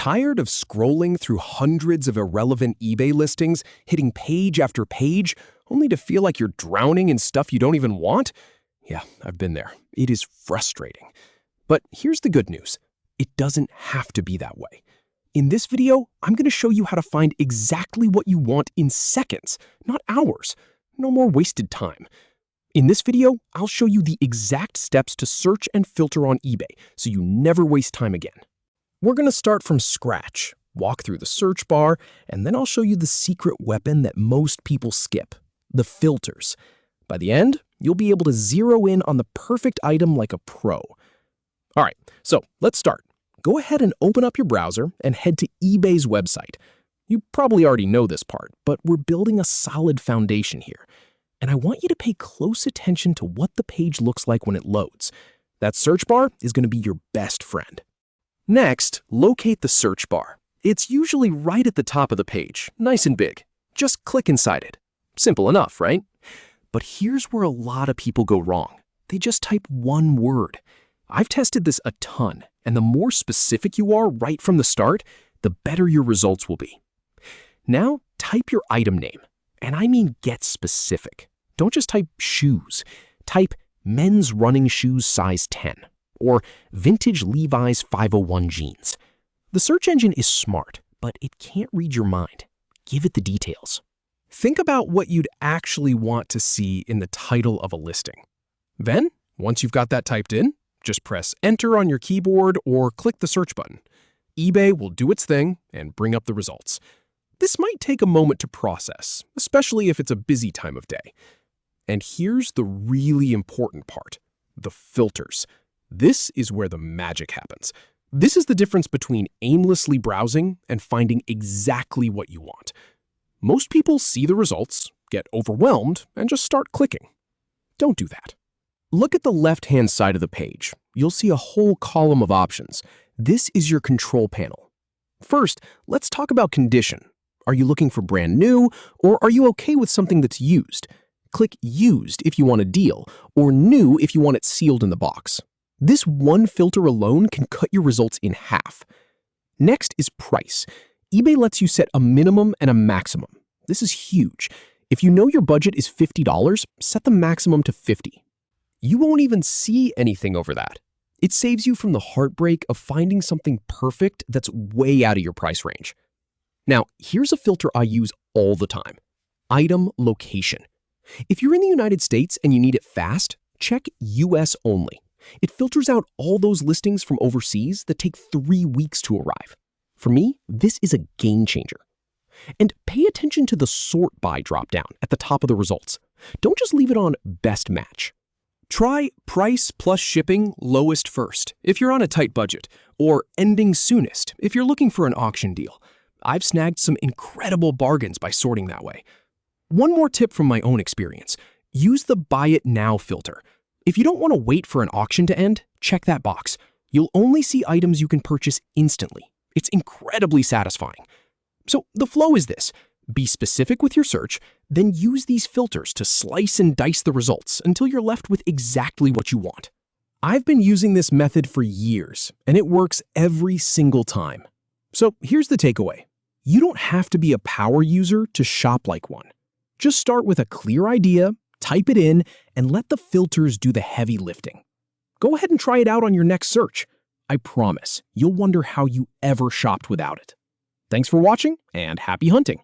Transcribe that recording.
Tired of scrolling through hundreds of irrelevant eBay listings, hitting page after page, only to feel like you're drowning in stuff you don't even want? Yeah, I've been there. It is frustrating. But here's the good news. It doesn't have to be that way. In this video, I'm going to show you how to find exactly what you want in seconds, not hours. No more wasted time. In this video, I'll show you the exact steps to search and filter on eBay so you never waste time again. We're going to start from scratch, walk through the search bar, and then I'll show you the secret weapon that most people skip, the filters. By the end, you'll be able to zero in on the perfect item like a pro. All right, so let's start. Go ahead and open up your browser and head to eBay's website. You probably already know this part, but we're building a solid foundation here. And I want you to pay close attention to what the page looks like when it loads. That search bar is going to be your best friend. Next, locate the search bar. It's usually right at the top of the page, nice and big. Just click inside it. Simple enough, right? But here's where a lot of people go wrong. They just type one word. I've tested this a ton, and the more specific you are right from the start, the better your results will be. Now, type your item name, and I mean get specific. Don't just type shoes. Type men's running shoes size 10 or vintage Levi's 501 jeans. The search engine is smart, but it can't read your mind. Give it the details. Think about what you'd actually want to see in the title of a listing. Then, once you've got that typed in, just press Enter on your keyboard or click the search button. eBay will do its thing and bring up the results. This might take a moment to process, especially if it's a busy time of day. And here's the really important part, the filters. This is where the magic happens. This is the difference between aimlessly browsing and finding exactly what you want. Most people see the results, get overwhelmed, and just start clicking. Don't do that. Look at the left-hand side of the page. You'll see a whole column of options. This is your control panel. First, let's talk about condition. Are you looking for brand new, or are you okay with something that's used? Click Used if you want a deal, or New if you want it sealed in the box. This one filter alone can cut your results in half. Next is price. eBay lets you set a minimum and a maximum. This is huge. If you know your budget is $50, set the maximum to $50. You won't even see anything over that. It saves you from the heartbreak of finding something perfect that's way out of your price range. Now, here's a filter I use all the time. Item location. If you're in the United States and you need it fast, check US only. It filters out all those listings from overseas that take 3 weeks to arrive. For me, this is a game changer. And pay attention to the sort by dropdown at the top of the results. Don't just leave it on best match. Try price plus shipping lowest first if you're on a tight budget, or ending soonest if you're looking for an auction deal. I've snagged some incredible bargains by sorting that way. One more tip from my own experience. Use the Buy It Now filter. If you don't want to wait for an auction to end, check that box. You'll only see items you can purchase instantly. It's incredibly satisfying. So the flow is this. Be specific with your search, then use these filters to slice and dice the results until you're left with exactly what you want. I've been using this method for years, and it works every single time. So here's the takeaway. You don't have to be a power user to shop like one. Just start with a clear idea, type it in, and let the filters do the heavy lifting. Go ahead and try it out on your next search. I promise, you'll wonder how you ever shopped without it. Thanks for watching, and happy hunting!